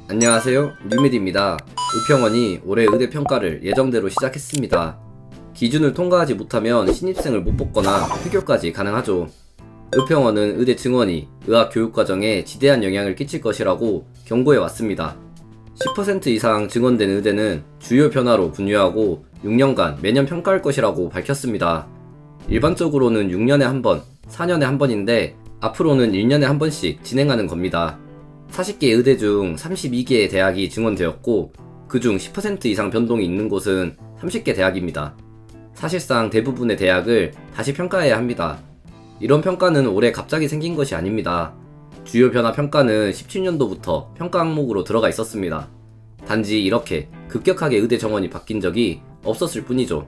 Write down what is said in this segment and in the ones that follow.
안녕하세요, 뉴메디입니다. 의평원이 올해 의대 평가를 예정대로 시작했습니다. 기준을 통과하지 못하면 신입생을 못 뽑거나 폐교까지 가능하죠. 의평원은 의대 증원이 의학 교육 과정에 지대한 영향을 끼칠 것이라고 경고해 왔습니다. 10% 이상 증원된 의대는 주요 변화로 분류하고 6년간 매년 평가할 것이라고 밝혔습니다. 일반적으로는 6년에 한 번, 4년에 한 번인데 앞으로는 1년에 한 번씩 진행하는 겁니다. 40개 의대 중 32개의 대학이 증원되었고 그중 10% 이상 변동이 있는 곳은 30개 대학입니다. 사실상 대부분의 대학을 다시 평가해야 합니다. 이런 평가는 올해 갑자기 생긴 것이 아닙니다. 주요 변화 평가는 17년도부터 평가 항목으로 들어가 있었습니다. 단지 이렇게 급격하게 의대 정원이 바뀐 적이 없었을 뿐이죠.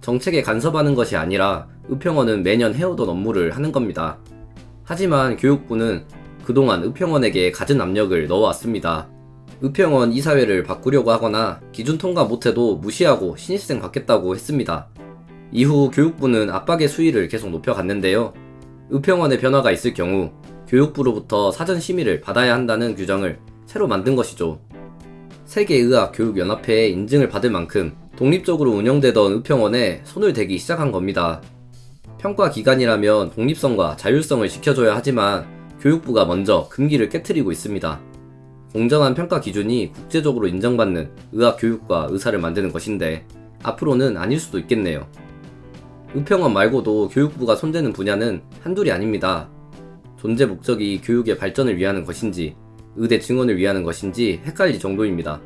정책에 간섭하는 것이 아니라 의평원은 매년 해오던 업무를 하는 겁니다. 하지만 교육부는 그동안 의평원에게 갖은 압력을 넣어왔습니다. 의평원 이사회를 바꾸려고 하거나 기준 통과 못해도 무시하고 신입생 받겠다고 했습니다. 이후 교육부는 압박의 수위를 계속 높여갔는데요. 의평원의 변화가 있을 경우 교육부로부터 사전 심의를 받아야 한다는 규정을 새로 만든 것이죠. 세계의학교육연합회의 인증을 받을 만큼 독립적으로 운영되던 의평원에 손을 대기 시작한 겁니다. 평가 기관이라면 독립성과 자율성을 지켜줘야 하지만 교육부가 먼저 금기를 깨트리고 있습니다. 공정한 평가 기준이 국제적으로 인정받는 의학교육과 의사를 만드는 것인데 앞으로는 아닐 수도 있겠네요. 의평원 말고도 교육부가 손대는 분야는 한둘이 아닙니다. 존재 목적이 교육의 발전을 위하는 것인지 의대 증원을 위하는 것인지 헷갈릴 정도입니다.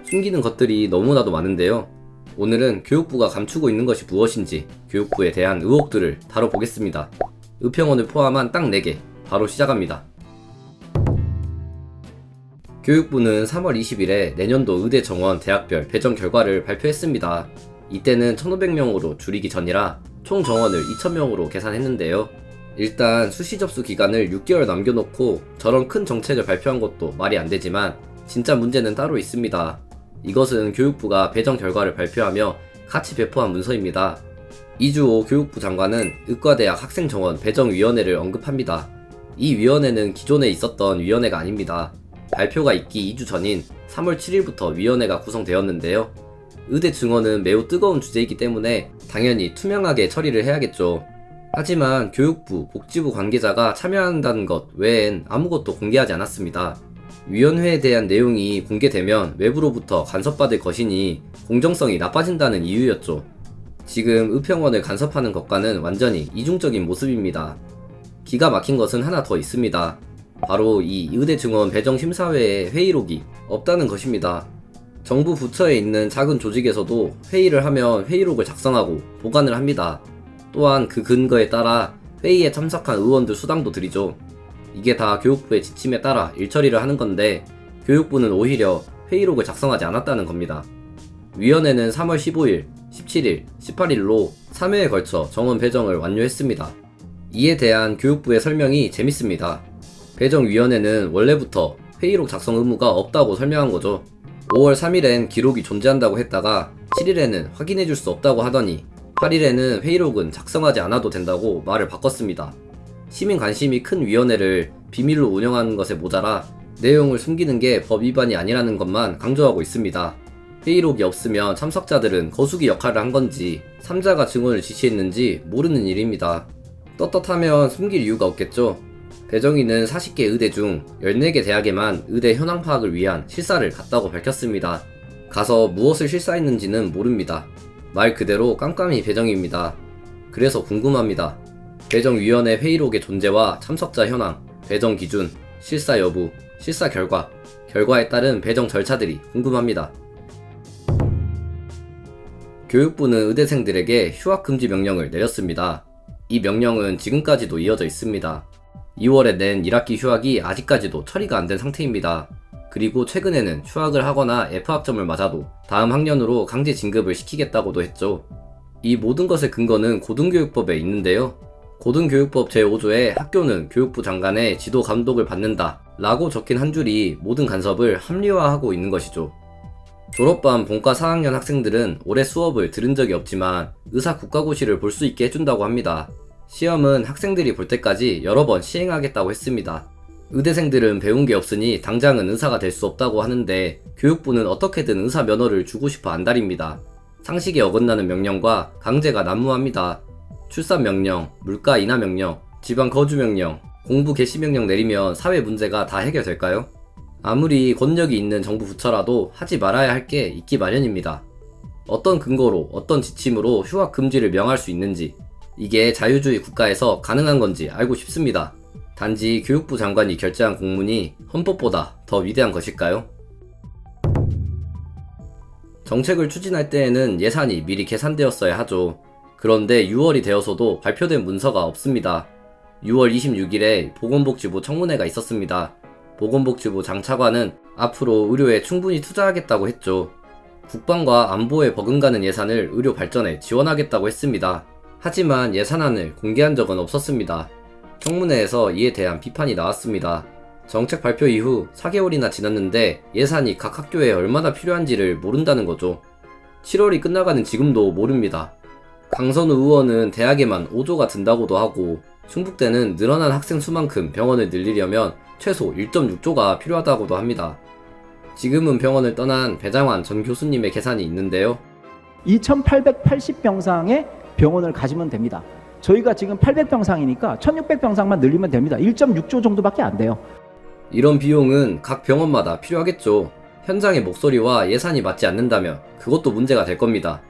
숨기는 것들이 너무나도 많은데요. 오늘은 교육부가 감추고 있는 것이 무엇인지 교육부에 대한 의혹들을 다뤄보겠습니다. 의평원을 포함한 딱 4개 바로 시작합니다. 교육부는 3월 20일에 내년도 의대 정원 대학별 배정 결과를 발표했습니다. 이때는 1,500명으로 줄이기 전이라 총 정원을 2,000명으로 계산했는데요. 일단 수시 접수 기간을 6개월 남겨놓고 저런 큰 정책을 발표한 것도 말이 안 되지만 진짜 문제는 따로 있습니다. 이것은 교육부가 배정 결과를 발표하며 같이 배포한 문서입니다. 이주호 교육부 장관은 의과대학 학생정원 배정위원회를 언급합니다. 이 위원회는 기존에 있었던 위원회가 아닙니다. 발표가 있기 2주 전인 3월 7일부터 위원회가 구성되었는데요. 의대 증원은 매우 뜨거운 주제이기 때문에 당연히 투명하게 처리를 해야겠죠. 하지만 교육부, 복지부 관계자가 참여한다는 것 외엔 아무것도 공개하지 않았습니다. 위원회에 대한 내용이 공개되면 외부로부터 간섭받을 것이니 공정성이 나빠진다는 이유였죠. 지금 의평원을 간섭하는 것과는 완전히 이중적인 모습입니다. 기가 막힌 것은 하나 더 있습니다. 바로 이 의대 증원 배정 심사회의 회의록이 없다는 것입니다. 정부 부처에 있는 작은 조직에서도 회의를 하면 회의록을 작성하고 보관을 합니다. 또한 그 근거에 따라 회의에 참석한 의원들 수당도 드리죠. 이게 다 교육부의 지침에 따라 일처리를 하는 건데 교육부는 오히려 회의록을 작성하지 않았다는 겁니다. 위원회는 3월 15일, 17일, 18일로 3회에 걸쳐 정원 배정을 완료했습니다. 이에 대한 교육부의 설명이 재밌습니다. 배정위원회는 원래부터 회의록 작성 의무가 없다고 설명한 거죠. 5월 3일엔 기록이 존재한다고 했다가 7일에는 확인해줄 수 없다고 하더니 8일에는 회의록은 작성하지 않아도 된다고 말을 바꿨습니다. 시민 관심이 큰 위원회를 비밀로 운영하는 것에 모자라 내용을 숨기는 게 법 위반이 아니라는 것만 강조하고 있습니다. 회의록이 없으면 참석자들은 거수기 역할을 한 건지 3자가 증언을 지시했는지 모르는 일입니다. 떳떳하면 숨길 이유가 없겠죠. 배정위는 40개 의대 중 14개 대학에만 의대 현황 파악을 위한 실사를 갔다고 밝혔습니다. 가서 무엇을 실사했는지는 모릅니다. 말 그대로 깜깜이 배정입니다. 그래서 궁금합니다. 배정위원회 회의록의 존재와 참석자 현황, 배정 기준, 실사 여부, 실사 결과, 결과에 따른 배정 절차들이 궁금합니다. 교육부는 의대생들에게 휴학 금지 명령을 내렸습니다. 이 명령은 지금까지도 이어져 있습니다. 2월에 낸 1학기 휴학이 아직까지도 처리가 안 된 상태입니다. 그리고 최근에는 휴학을 하거나 F학점을 맞아도 다음 학년으로 강제 진급을 시키겠다고도 했죠. 이 모든 것의 근거는 고등교육법에 있는데요. 고등교육법 제5조에 학교는 교육부 장관의 지도 감독을 받는다 라고 적힌 한 줄이 모든 간섭을 합리화하고 있는 것이죠. 졸업반 본과 4학년 학생들은 올해 수업을 들은 적이 없지만 의사 국가고시를 볼 수 있게 해준다고 합니다. 시험은 학생들이 볼 때까지 여러 번 시행하겠다고 했습니다. 의대생들은 배운 게 없으니 당장은 의사가 될 수 없다고 하는데 교육부는 어떻게든 의사 면허를 주고 싶어 안달입니다. 상식에 어긋나는 명령과 강제가 난무합니다. 출산 명령, 물가 인하 명령, 지방 거주 명령, 공부 개시 명령 내리면 사회 문제가 다 해결될까요? 아무리 권력이 있는 정부 부처라도 하지 말아야 할 게 있기 마련입니다. 어떤 근거로 어떤 지침으로 휴학 금지를 명할 수 있는지, 이게 자유주의 국가에서 가능한 건지 알고 싶습니다. 단지 교육부 장관이 결재한 공문이 헌법보다 더 위대한 것일까요? 정책을 추진할 때에는 예산이 미리 계산되었어야 하죠. 그런데 6월이 되어서도 발표된 문서가 없습니다. 6월 26일에 보건복지부 청문회가 있었습니다. 보건복지부 장 차관은 앞으로 의료에 충분히 투자하겠다고 했죠. 국방과 안보에 버금가는 예산을 의료 발전에 지원하겠다고 했습니다. 하지만 예산안을 공개한 적은 없었습니다. 청문회에서 이에 대한 비판이 나왔습니다. 정책 발표 이후 4개월이나 지났는데 예산이 각 학교에 얼마나 필요한지를 모른다는 거죠. 7월이 끝나가는 지금도 모릅니다. 강선우 의원은 대학에만 5조가 든다고도 하고, 충북대는 늘어난 학생 수만큼 병원을 늘리려면 최소 1.6조가 필요하다고도 합니다. 지금은 병원을 떠난 배장환 전 교수님의 계산이 있는데요. 2880병상의 병원을 가지면 됩니다. 저희가 지금 800병상이니까 1600병상만 늘리면 됩니다. 1.6조 정도밖에 안 돼요. 이런 비용은 각 병원마다 필요하겠죠. 현장의 목소리와 예산이 맞지 않는다면 그것도 문제가 될 겁니다.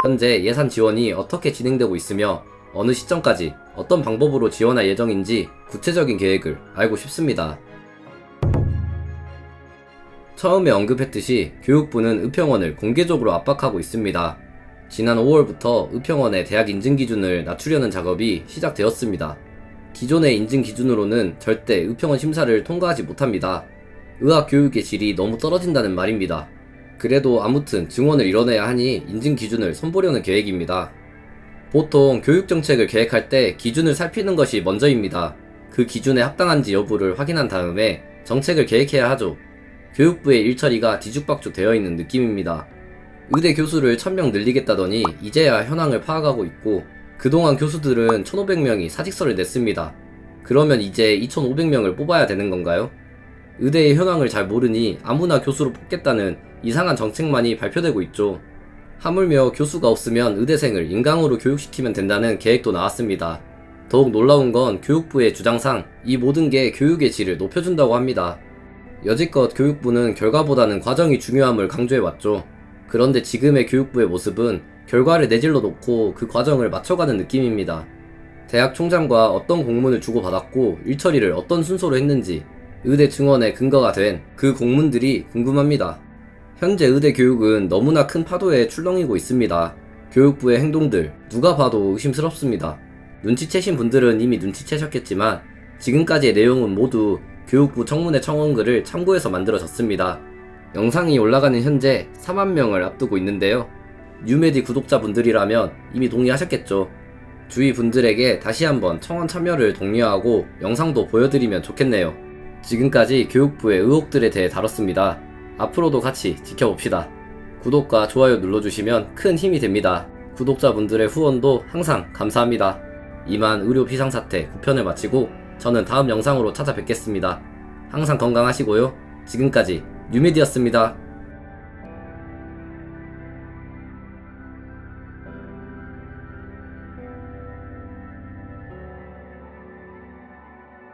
현재 예산 지원이 어떻게 진행되고 있으며 어느 시점까지 어떤 방법으로 지원할 예정인지 구체적인 계획을 알고 싶습니다. 처음에 언급했듯이 교육부는 의평원을 공개적으로 압박하고 있습니다. 지난 5월부터 의평원의 대학 인증 기준을 낮추려는 작업이 시작되었습니다. 기존의 인증 기준으로는 절대 의평원 심사를 통과하지 못합니다. 의학 교육의 질이 너무 떨어진다는 말입니다. 그래도 아무튼 증원을 이뤄내야 하니 인증 기준을 손보려는 계획입니다. 보통 교육정책을 계획할 때 기준을 살피는 것이 먼저입니다. 그 기준에 합당한지 여부를 확인한 다음에 정책을 계획해야 하죠. 교육부의 일처리가 뒤죽박죽 되어 있는 느낌입니다. 의대 교수를 1000명 늘리겠다더니 이제야 현황을 파악하고 있고, 그동안 교수들은 1500명이 사직서를 냈습니다. 그러면 이제 2500명을 뽑아야 되는 건가요? 의대의 현황을 잘 모르니 아무나 교수로 뽑겠다는 이상한 정책만이 발표되고 있죠. 하물며 교수가 없으면 의대생을 인강으로 교육시키면 된다는 계획도 나왔습니다. 더욱 놀라운 건 교육부의 주장상 이 모든 게 교육의 질을 높여준다고 합니다. 여지껏 교육부는 결과보다는 과정이 중요함을 강조해왔죠. 그런데 지금의 교육부의 모습은 결과를 내질러 놓고 그 과정을 맞춰가는 느낌입니다. 대학 총장과 어떤 공문을 주고받았고 일처리를 어떤 순서로 했는지, 의대 증원의 근거가 된 그 공문들이 궁금합니다. 현재 의대 교육은 너무나 큰 파도에 출렁이고 있습니다. 교육부의 행동들 누가 봐도 의심스럽습니다. 눈치채신 분들은 이미 눈치채셨겠지만 지금까지의 내용은 모두 교육부 청문회 청원글을 참고해서 만들어졌습니다. 영상이 올라가는 현재 4만 명을 앞두고 있는데요. 뉴메디 구독자분들이라면 이미 동의하셨겠죠. 주위 분들에게 다시 한번 청원 참여를 독려하고 영상도 보여드리면 좋겠네요. 지금까지 교육부의 의혹들에 대해 다뤘습니다. 앞으로도 같이 지켜봅시다. 구독과 좋아요 눌러주시면 큰 힘이 됩니다. 구독자분들의 후원도 항상 감사합니다. 이만 의료 비상사태 9편을 마치고 저는 다음 영상으로 찾아뵙겠습니다. 항상 건강하시고요. 지금까지 뉴메디였습니다.